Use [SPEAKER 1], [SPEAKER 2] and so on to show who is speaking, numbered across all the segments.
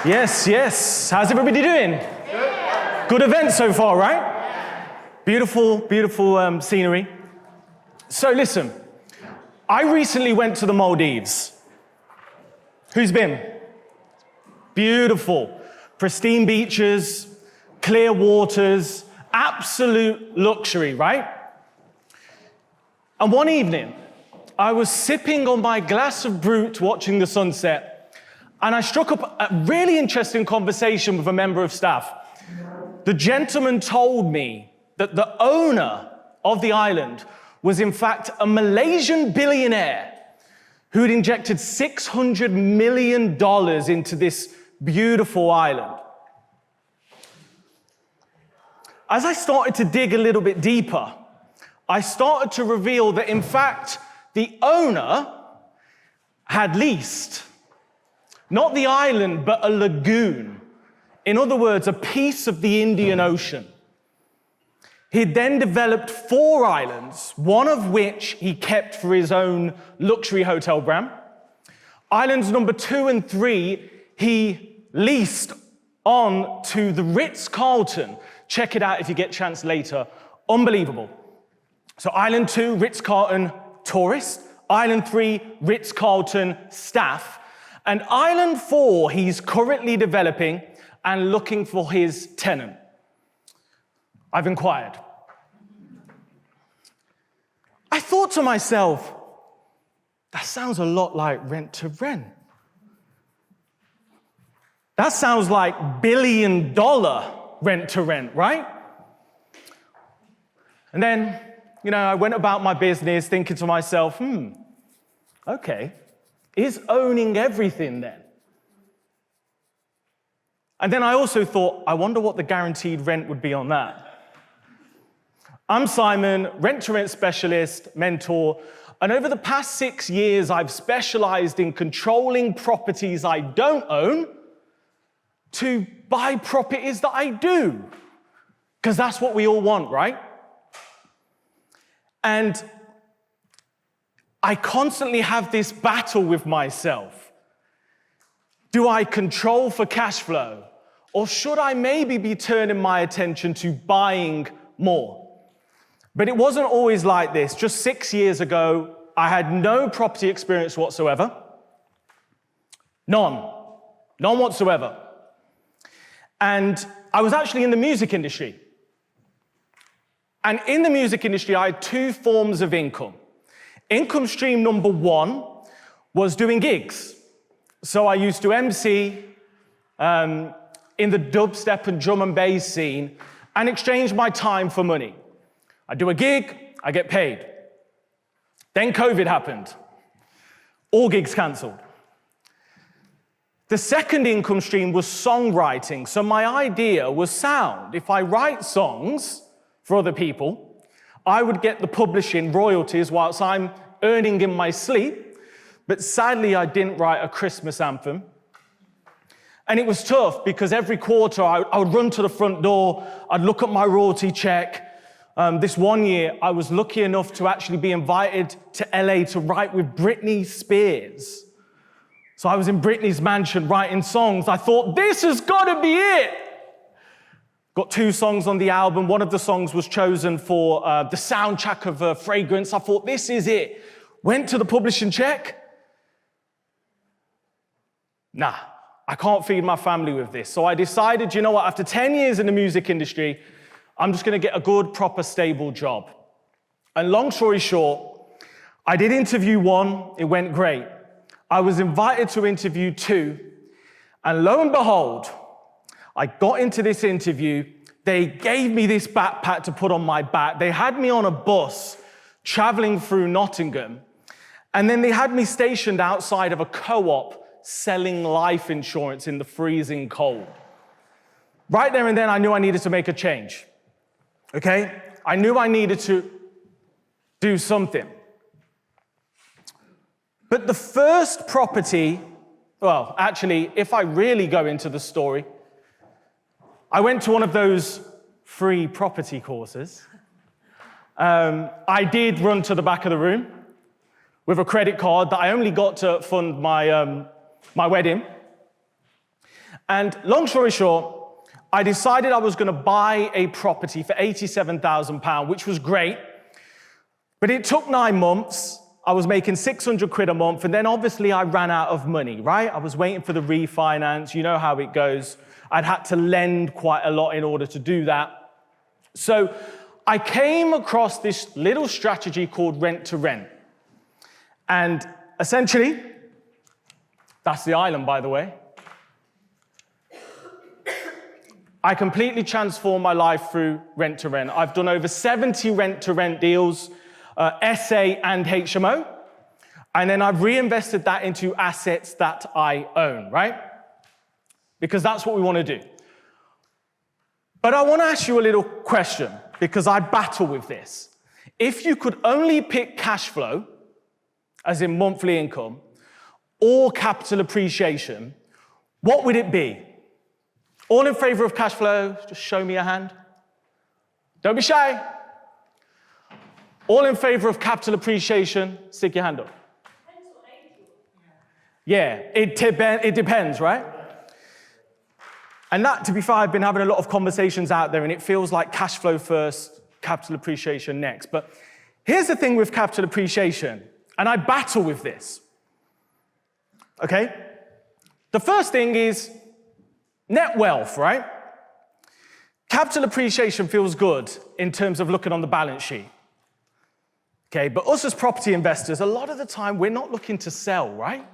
[SPEAKER 1] Yes, yes. How's everybody doing? Good event so far, right? Beautiful, beautiful scenery. So listen, I recently went to the Maldives. Who's been? Beautiful. Pristine beaches, clear waters, absolute luxury, right? And one evening, I was sipping on my glass of brut watching the sunset, and I struck up a really interesting conversation with a member of staff. The gentleman told me that the owner of the island was in fact a Malaysian billionaire who had injected $600 million into this beautiful island. As I started to dig a little bit deeper, I started to reveal that in fact, the owner had leased not the island, but a lagoon. In other words, a piece of the Indian Ocean. He then developed 4 islands, one of which he kept for his own luxury hotel brand. Islands number 2 and 3, he leased on to the Ritz-Carlton. Check it out if you get a chance later. Unbelievable. So Island 2, Ritz-Carlton tourist. Island 3, Ritz-Carlton staff. And Island 4, he's currently developing and looking for his tenant. I've inquired. I thought to myself, that sounds a lot like rent to rent. That sounds like $1 billion rent to rent, right? And then, I went about my business thinking to myself, okay. Is owning everything then? And then I also thought, I wonder what the guaranteed rent would be on that. I'm Simon, rent-to-rent specialist, mentor, and over the past 6 years, I've specialized in controlling properties I don't own to buy properties that I do, because that's what we all want, right? And I constantly have this battle with myself. Do I control for cash flow? Or should I maybe be turning my attention to buying more? But it wasn't always like this. Just 6 years ago, I had no property experience whatsoever. None whatsoever. And I was actually in the music industry. And in the music industry, I had 2 forms of income. Income stream number 1 was doing gigs. So I used to MC in the dubstep and drum and bass scene and exchange my time for money. I do a gig, I get paid. Then COVID happened. All gigs cancelled. The second income stream was songwriting. So my idea was sound. If I write songs for other people, I would get the publishing royalties whilst I'm earning in my sleep. But sadly, I didn't write a Christmas anthem. And it was tough because every quarter I would run to the front door, I'd look at my royalty check. This one year, I was lucky enough to actually be invited to LA to write with Britney Spears. So I was in Britney's mansion writing songs. I thought, this has got to be it. Got 2 songs on the album. One of the songs was chosen for the soundtrack of Fragrance. I thought, this is it. Went to the publishing check. Nah, I can't feed my family with this. So I decided, after 10 years in the music industry, I'm just going to get a good, proper, stable job. And long story short, I did interview 1. It went great. I was invited to interview 2. And lo and behold, I got into this interview, they gave me this backpack to put on my back, they had me on a bus traveling through Nottingham, and then they had me stationed outside of a co-op selling life insurance in the freezing cold. Right there and then I knew I needed to make a change, okay? I knew I needed to do something. But the first property, well, actually, if I really go into the story, I went to one of those free property courses. I did run to the back of the room with a credit card that I only got to fund my wedding. And long story short, I decided I was going to buy a property for £87,000, which was great. But it took 9 months. I was making 600 quid a month. And then obviously I ran out of money, right? I was waiting for the refinance. You know how it goes. I'd had to lend quite a lot in order to do that. So I came across this little strategy called rent to rent. And essentially, that's the island, by the way. I completely transformed my life through rent to rent. I've done over 70 rent to rent deals, SA and HMO. And then I've reinvested that into assets that I own, right? Because that's what we want to do. But I want to ask you a little question, because I battle with this. If you could only pick cash flow, as in monthly income, or capital appreciation, what would it be? All in favor of cash flow, just show me a hand. Don't be shy. All in favor of capital appreciation, stick your hand up. Yeah, it depends, right? And that, to be fair, I've been having a lot of conversations out there, and it feels like cash flow first, capital appreciation next. But here's the thing with capital appreciation, and I battle with this. Okay? The first thing is net wealth, right? Capital appreciation feels good in terms of looking on the balance sheet. Okay, but us as property investors, a lot of the time, we're not looking to sell, right?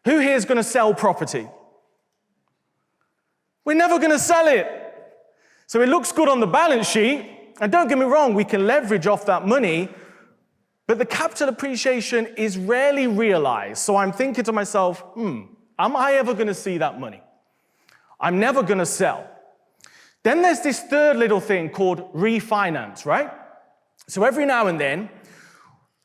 [SPEAKER 1] Who here is going to sell property? We're never going to sell it. So it looks good on the balance sheet, and don't get me wrong, we can leverage off that money, but the capital appreciation is rarely realized. So I'm thinking to myself, am I ever going to see that money? I'm never going to sell. Then there's this third little thing called refinance, right? So every now and then,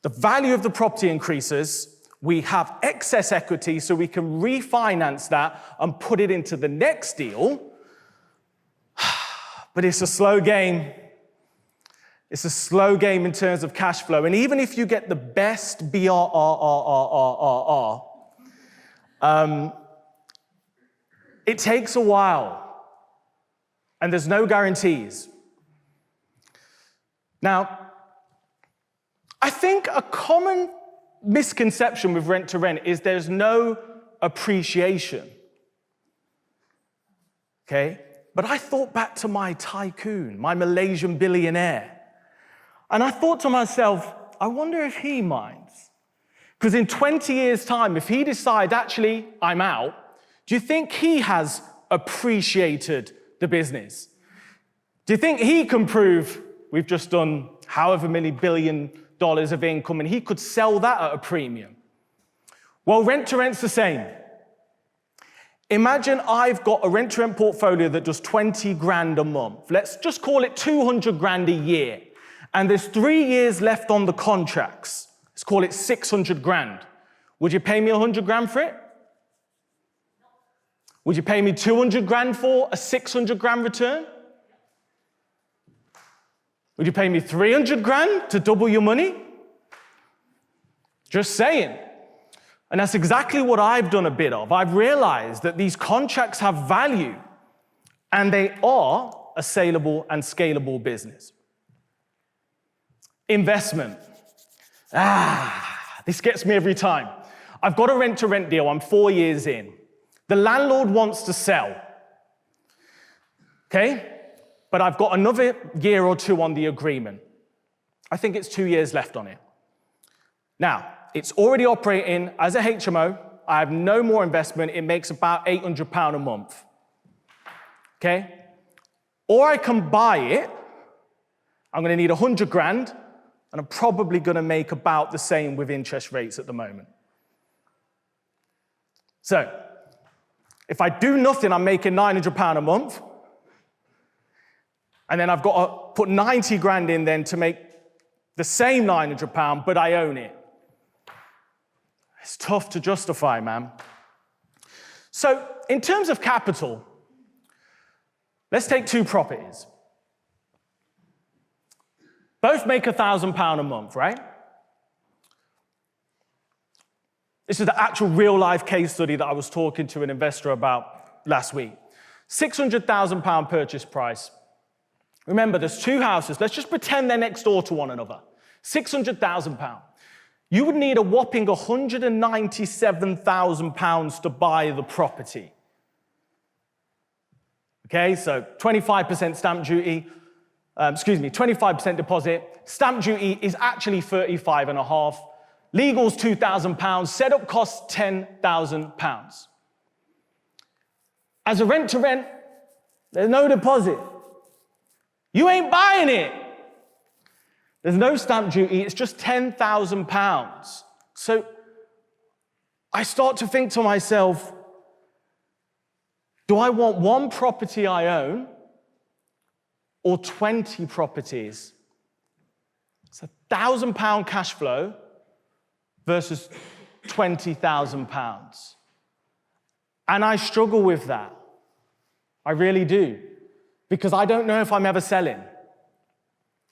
[SPEAKER 1] the value of the property increases. We have excess equity, so we can refinance that and put it into the next deal. But it's a slow game. It's a slow game in terms of cash flow. And even if you get the best BRRRRRR, it takes a while. And there's no guarantees. Now, I think a common misconception with rent to rent is there's no appreciation. Okay? But I thought back to my tycoon, my Malaysian billionaire. And I thought to myself, I wonder if he minds. Because in 20 years' time, if he decides, actually, I'm out, do you think he has appreciated the business? Do you think he can prove we've just done however many $1 billion of income and he could sell that at a premium? Well, rent to rent's the same. Imagine I've got a rent to rent portfolio that does 20 grand a month. Let's just call it 200 grand a year. And there's 3 years left on the contracts. Let's call it 600 grand. Would you pay me 100 grand for it? Would you pay me 200 grand for a 600 grand return? Would you pay me 300 grand to double your money? Just saying. And that's exactly what I've done a bit of. I've realized that these contracts have value, and they are a saleable and scalable business. Investment. This gets me every time. I've got a rent-to-rent deal. I'm 4 years in. The landlord wants to sell. Okay? But I've got another year or two on the agreement. I think it's 2 years left on it. Now, it's already operating as a HMO. I have no more investment. It makes about £800 a month. Okay? Or I can buy it. I'm going to need 100 grand, and I'm probably going to make about the same with interest rates at the moment. So, if I do nothing, I'm making £900 a month. And then I've got to put 90 grand in then to make the same £900, but I own it. It's tough to justify, man. So, in terms of capital, let's take 2 properties. Both make £1,000 a month, right? This is the actual real-life case study that I was talking to an investor about last week. £600,000 purchase price. Remember, there's two houses. Let's just pretend they're next door to one another. £600,000. You would need a whopping £197,000 to buy the property. Okay, so 25% stamp duty, 25% deposit. Stamp duty is actually 35.5. Legal's £2,000. Setup costs £10,000. As a rent-to-rent, there's no deposit. You ain't buying it. There's no stamp duty, it's just £10,000. So I start to think to myself, do I want one property I own or 20 properties? It's £1,000 cash flow versus £20,000. And I struggle with that. I really do. Because I don't know if I'm ever selling.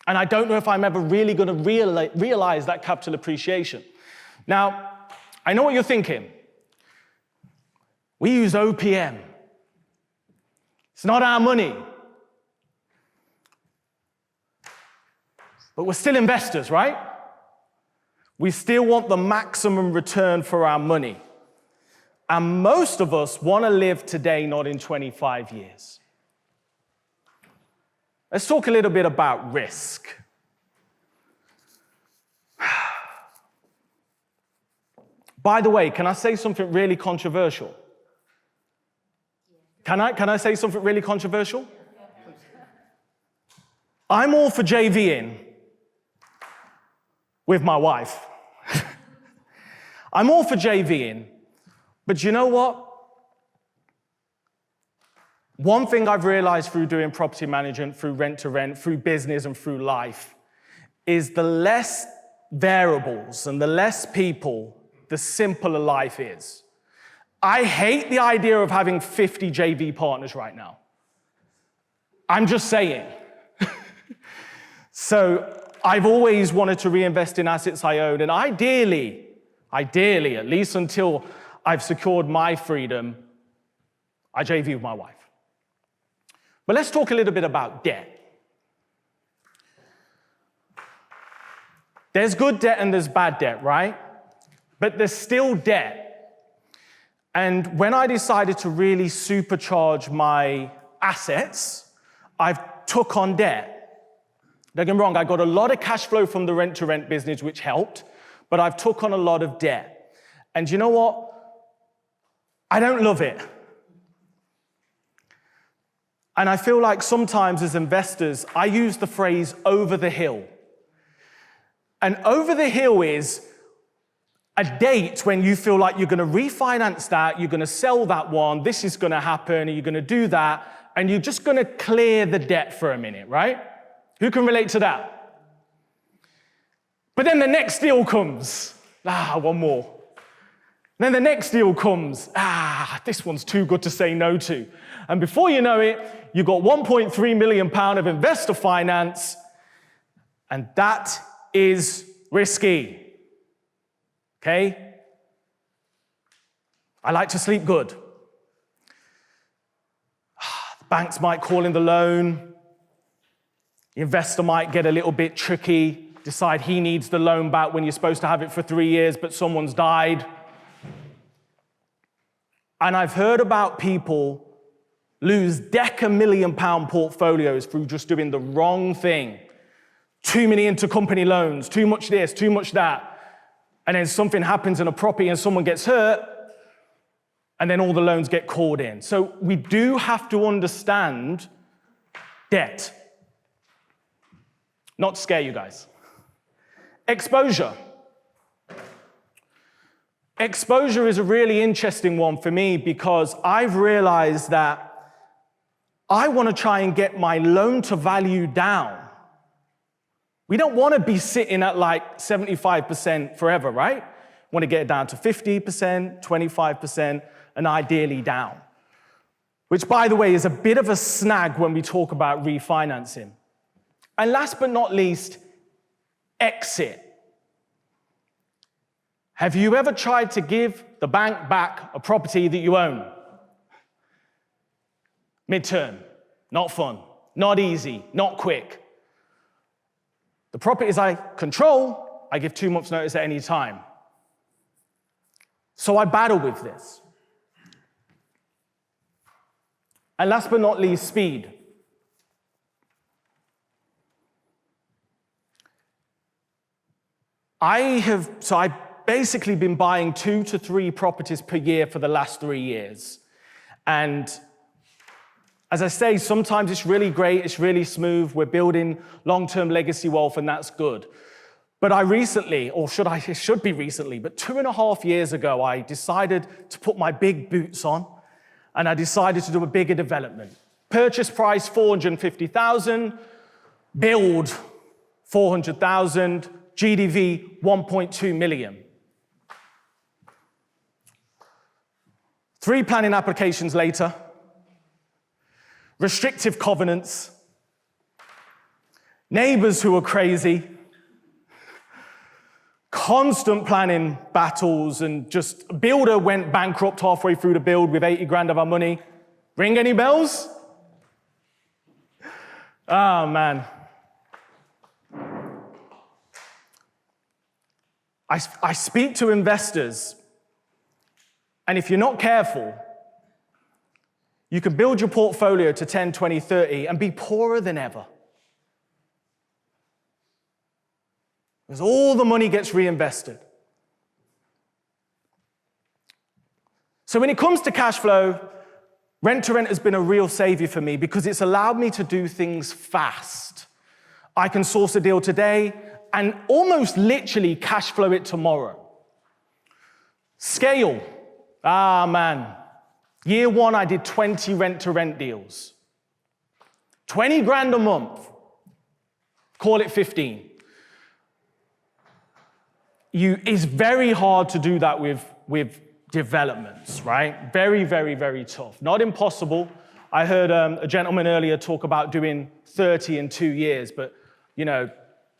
[SPEAKER 1] And I don't know if I'm ever really going to realize that capital appreciation. Now, I know what you're thinking. We use OPM. It's not our money. But we're still investors, right? We still want the maximum return for our money. And most of us want to live today, not in 25 years. Let's talk a little bit about risk. By the way, can I say something really controversial? Can I say something really controversial? I'm all for JVing with my wife. I'm all for JVing, but you know what? One thing I've realized through doing property management, through rent-to-rent, through business and through life, is the less variables and the less people, the simpler life is. I hate the idea of having 50 JV partners right now. I'm just saying. So I've always wanted to reinvest in assets I own, and ideally, at least until I've secured my freedom, I JV with my wife. But let's talk a little bit about debt. There's good debt and there's bad debt, right? But there's still debt. And when I decided to really supercharge my assets, I've took on debt. Don't get me wrong, I got a lot of cash flow from the rent-to-rent business, which helped, but I've took on a lot of debt. And you know what? I don't love it. And I feel like sometimes as investors, I use the phrase over the hill. And over the hill is a date when you feel like you're going to refinance that, you're going to sell that one, this is going to happen, and you're going to do that, and you're just going to clear the debt for a minute, right? Who can relate to that? But then the next deal comes. One more. Then the next deal comes. This one's too good to say no to. And before you know it, you've got £1.3 million of investor finance, and that is risky. Okay? I like to sleep good. The banks might call in the loan. The investor might get a little bit tricky, decide he needs the loan back when you're supposed to have it for 3 years, but someone's died. And I've heard about people lose £1 portfolios through just doing the wrong thing. Too many intercompany loans, too much this, too much that. And then something happens in a property and someone gets hurt, and then all the loans get called in. So we do have to understand debt. Not to scare you guys. Exposure. Exposure is a really interesting one for me because I've realized that I want to try and get my loan to value down. We don't want to be sitting at like 75% forever, right? Want to get it down to 50%, 25%, and ideally down. Which, by the way, is a bit of a snag when we talk about refinancing. And last but not least, exit. Have you ever tried to give the bank back a property that you own? midterm, not fun, not easy, not quick. The properties I control, I give 2 months' notice at any time. So I battle with this. And last but not least, speed. I've basically been buying 2 to 3 properties per year for the last 3 years. And as I say, sometimes it's really great, it's really smooth, we're building long-term legacy wealth, and that's good. But I recently, or it should be recently, but 2.5 years ago, I decided to put my big boots on, and I decided to do a bigger development. Purchase price, 450,000, build, 400,000, GDV, 1.2 million. 3 planning applications later, restrictive covenants, neighbors who are crazy, constant planning battles, and just a builder went bankrupt halfway through the build with 80 grand of our money. Ring any bells? Oh, man. I speak to investors, and if you're not careful, you can build your portfolio to 10, 20, 30 and be poorer than ever. Because all the money gets reinvested. So when it comes to cash flow, rent-to-rent has been a real savior for me because it's allowed me to do things fast. I can source a deal today and almost literally cash flow it tomorrow. Scale. Ah, man. Year 1, I did 20 rent-to-rent deals. 20 grand a month. Call it 15. It's very hard to do that with developments, right? Very, very, very tough. Not impossible. I heard a gentleman earlier talk about doing 30 in 2 years, but,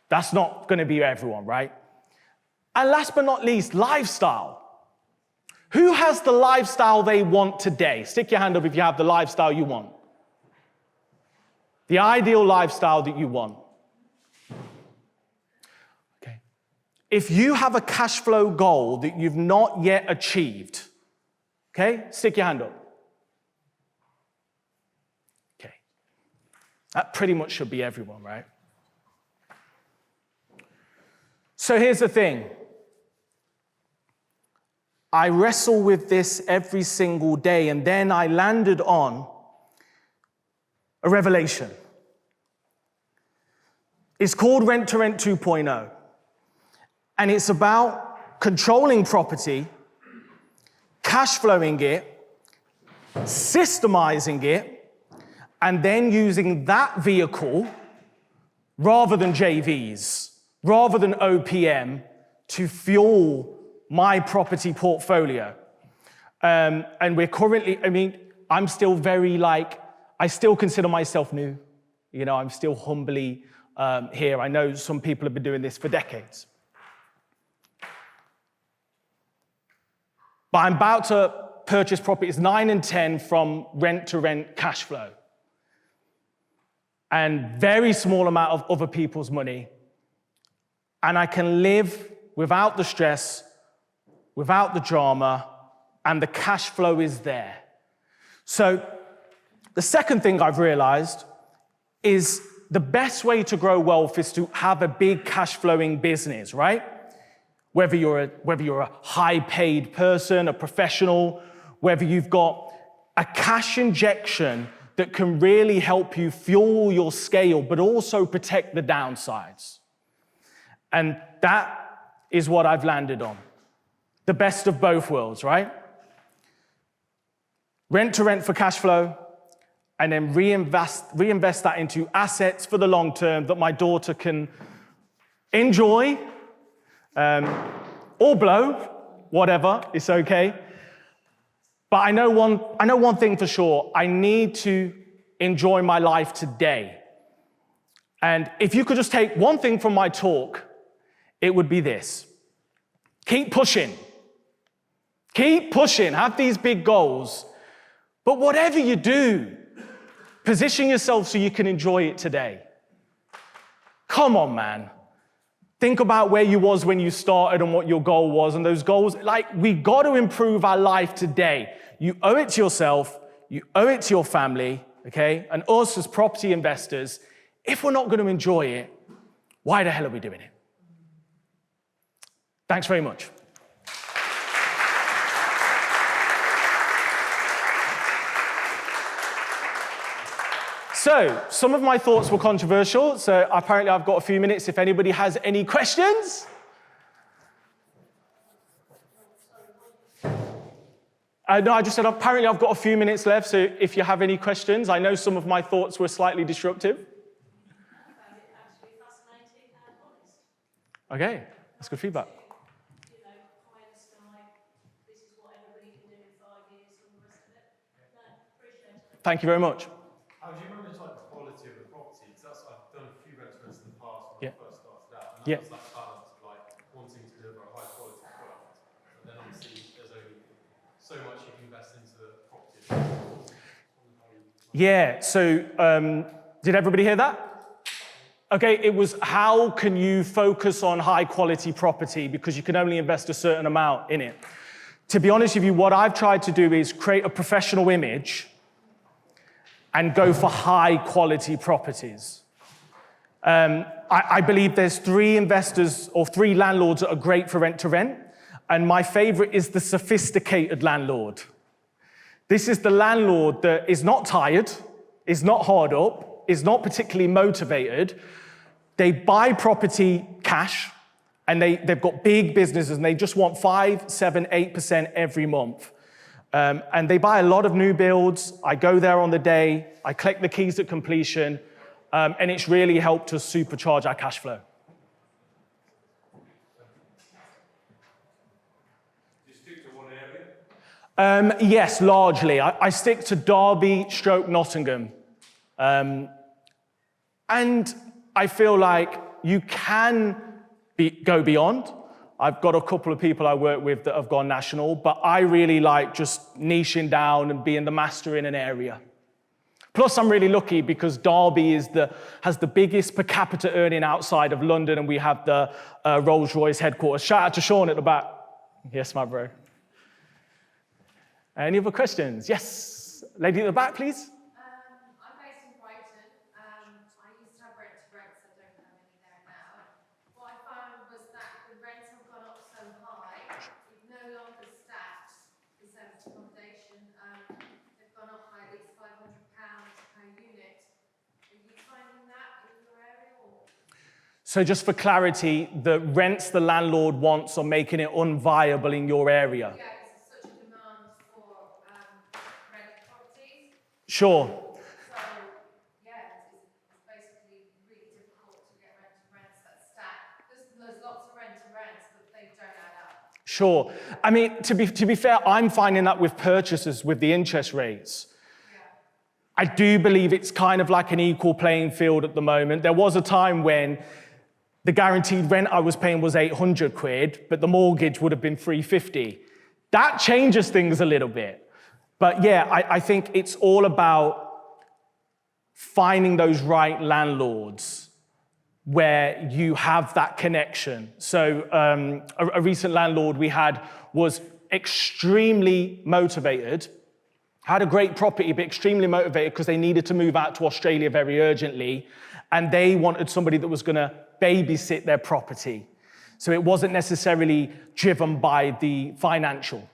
[SPEAKER 1] that's not going to be everyone, right? And last but not least, lifestyle. Who has the lifestyle they want today? Stick your hand up if you have the lifestyle you want. The ideal lifestyle that you want. Okay. If you have a cash flow goal that you've not yet achieved, okay, stick your hand up. Okay. That pretty much should be everyone, right? So here's the thing. I wrestle with this every single day, and then I landed on a revelation. It's called Rent-to-Rent 2.0, and it's about controlling property, cash flowing it, systemizing it, and then using that vehicle rather than JVs, rather than OPM, to fuel my property portfolio. And we're currently, I'm still I still consider myself new. I'm still humbly here. I know some people have been doing this for decades. But I'm about to purchase properties 9 and 10 from rent-to-rent cash flow. And very small amount of other people's money. And I can live without the stress, without the drama, and the cash flow is there. So the second thing I've realized is the best way to grow wealth is to have a big cash flowing business, right? Whether you're a high paid person, a professional, whether you've got a cash injection that can really help you fuel your scale, but also protect the downsides. And that is what I've landed on. The best of both worlds, right? Rent-to-rent for cash flow, and then reinvest that into assets for the long term that my daughter can enjoy, or blow, whatever, it's okay. But I know one thing for sure, I need to enjoy my life today. And if you could just take one thing from my talk, it would be this. Keep pushing. Keep pushing. Have these big goals. But whatever you do, Position yourself so you can enjoy it today. Come on, man. Think about where you was when you started and what your goal was, and those goals, we got to improve our life today. You owe it to yourself, you owe it to your family, okay? And us as property investors, if we're not going to enjoy it, why the hell are we doing it? Thanks very much. So, some of my thoughts were controversial, so apparently I've got a few minutes if anybody has any questions. No, I just said apparently I've got a few minutes left, so if you have any questions, I know some of my thoughts were slightly disruptive.
[SPEAKER 2] I found it actually fascinating and honest.
[SPEAKER 1] Okay, that's good feedback.
[SPEAKER 2] You know, pie in the sky, this is what everybody can do in 5 years, all the rest of it. No, appreciate it.
[SPEAKER 1] Thank you very much.
[SPEAKER 3] How do you manage the quality of the property? Because I've done a few restaurants in the past when I first started out, and that was that balance of wanting to deliver a high quality product, but then obviously there's only so much you can invest into the property.
[SPEAKER 1] Yeah, so did everybody hear that? Okay, it was how can you focus on high quality property because you can only invest a certain amount in it. To be honest with you, what I've tried to do is create a professional image and go for high quality properties. I believe there's 3 investors or 3 landlords that are great for rent to rent, and my favorite is the sophisticated landlord. This is the landlord that is not tired, is not hard up, is not particularly motivated. They buy property cash, and they've got big businesses, and they just want 5, 7, 8% every month. And they buy a lot of new builds. I go there on the day, I collect the keys at completion, and it's really helped us supercharge our cash flow.
[SPEAKER 3] Do you stick to one area?
[SPEAKER 1] Yes, largely. I stick to Derby / Nottingham. And I feel like you can go beyond. I've got a couple of people I work with that have gone national, but I really like just niching down and being the master in an area. Plus, I'm really lucky because Derby has the biggest per capita earning outside of London, and we have the Rolls-Royce headquarters. Shout out to Sean at the back. Yes, my bro. Any other questions? Yes. Lady at the back, please.
[SPEAKER 4] I'm based in Brighton. I used to have rent-to-rents. I don't have any there now. What I found was that the rents have gone up so high, it no longer stacks the service accommodation. They've gone up by at least £500 per unit. Are you finding that in your area? Or?
[SPEAKER 1] So just for clarity, the rents the landlord wants are making it unviable in your area.
[SPEAKER 4] Yeah, there's such a demand for rented properties.
[SPEAKER 1] Sure.
[SPEAKER 4] So, yeah, it's basically really difficult to get rent-to-rents that stack. There's lots of rent-to-rents, but they don't add up.
[SPEAKER 1] Sure. I mean, to be fair, I'm finding that with purchases with the interest rates.
[SPEAKER 4] Yeah.
[SPEAKER 1] I do believe it's kind of like an equal playing field at the moment. There was a time when the guaranteed rent I was paying was 800 quid, but the mortgage would have been 350. That changes things a little bit. But yeah, I think it's all about finding those right landlords where you have that connection. So a recent landlord we had was extremely motivated, had a great property, but extremely motivated because they needed to move out to Australia very urgently, and they wanted somebody that was going to babysit their property. So it wasn't necessarily driven by the financial.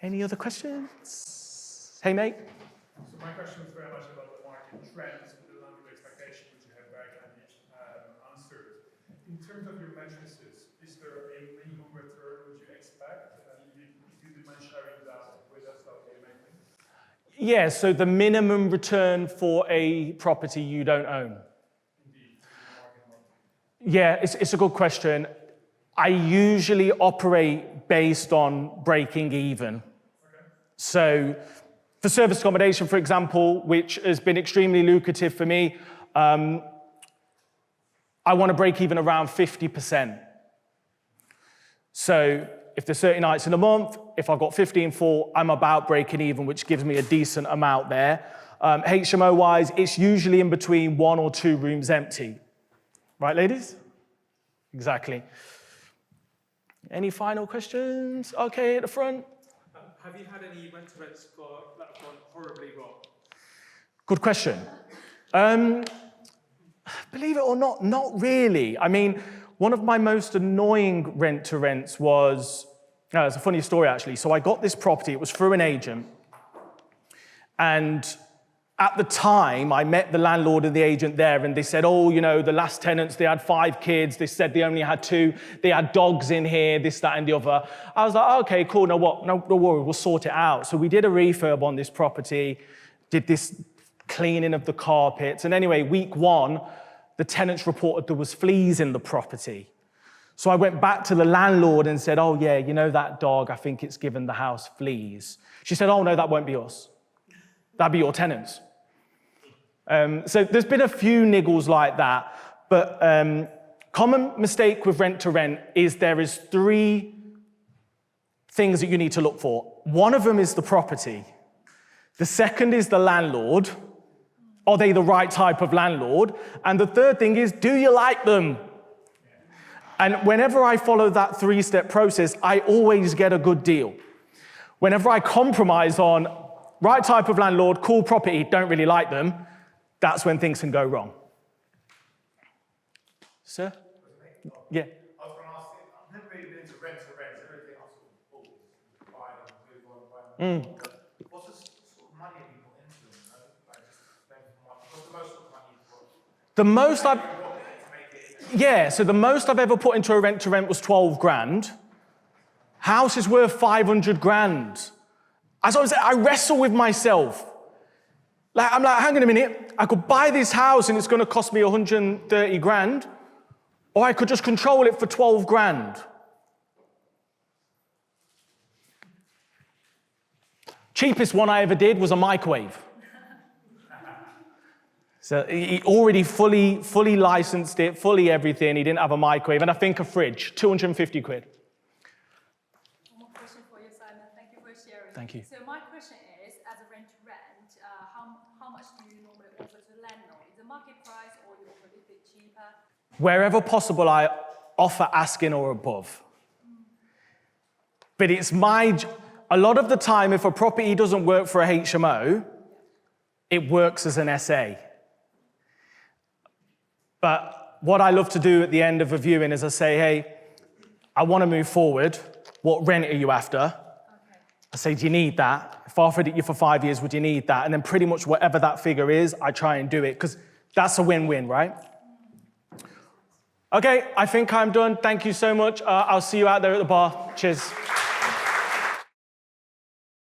[SPEAKER 1] Any other questions? Hey, mate.
[SPEAKER 5] So my question was very much about the market trends and the landlord expectation, which you have very kindly answered. In terms of your matrices, is there a minimum return which you expect? If you do mind sharing that with us, that would be amazing.
[SPEAKER 1] Yeah, so the minimum return for a property you don't own.
[SPEAKER 5] Indeed,
[SPEAKER 1] Yeah, it's a good question. I usually operate based on breaking even. So for service accommodation, for example, which has been extremely lucrative for me, I want to break even around 50%. So if there's 30 nights in a month, if I've got 15 full, I'm about breaking even, which gives me a decent amount there. HMO-wise, it's usually in between 1 or 2 rooms empty. Right, ladies? Exactly. Any final questions? Okay, at the front.
[SPEAKER 6] Have you had any rent-to-rents that have gone horribly wrong?
[SPEAKER 1] Good question. Believe it or not, not really. I mean, one of my most annoying rent-to-rents was, it's a funny story actually. So I got this property, it was through an agent. And at the time, I met the landlord and the agent there, and they said, oh, you know, the last tenants, they had 5 kids. They said they only had 2. They had dogs in here, this, that, and the other. I was like, oh, okay, cool, no worry, we'll sort it out. So we did a refurb on this property, did this cleaning of the carpets. And anyway, week 1, the tenants reported there was fleas in the property. So I went back to the landlord and said, oh, yeah, you know that dog, I think it's given the house fleas. She said, oh, no, that won't be us. That'd be your tenants. So there's been a few niggles like that, but common mistake with rent-to-rent is there is 3 things that you need to look for. One of them is the property. The second is the landlord. Are they the right type of landlord? And the third thing is, do you like them? And whenever I follow that 3-step process, I always get a good deal. Whenever I compromise on right type of landlord, cool property, don't really like them, that's when things can go wrong. Sir? Yeah.
[SPEAKER 7] I was going to ask you, I've never really been to rent-to-rent. Everything I've sort of buy them, move on, buy them. What's the sort of money you put into them? You know? Like just spend money. What's the most sort of money you've put?
[SPEAKER 1] The most so the most I've ever put into a rent-to-rent was 12 grand. House is worth 500 grand. As I was saying, I wrestle with myself. I'm like, hang on a minute, I could buy this house and it's going to cost me 130 grand, or I could just control it for 12 grand. Cheapest one I ever did was a microwave. So he already fully licensed it, fully everything. He didn't have a microwave, and I think a fridge, 250 quid.
[SPEAKER 2] One more question for you, Simon. Thank you for sharing.
[SPEAKER 1] Thank you.
[SPEAKER 2] So my question is, as a rent-to-rent, how much do you normally offer to the landlord? Is it market price or you offer a little bit cheaper?
[SPEAKER 1] Wherever possible, I offer asking or above. But it's a lot of the time, if a property doesn't work for a HMO, it works as an SA. But what I love to do at the end of a viewing is I say, hey, I want to move forward. What rent are you after? Okay. I say, do you need that? If I offered it you for 5 years, would you need that? And then pretty much whatever that figure is, I try and do it, because that's a win-win, right? Okay, I think I'm done. Thank you so much. I'll see you out there at the bar. Cheers.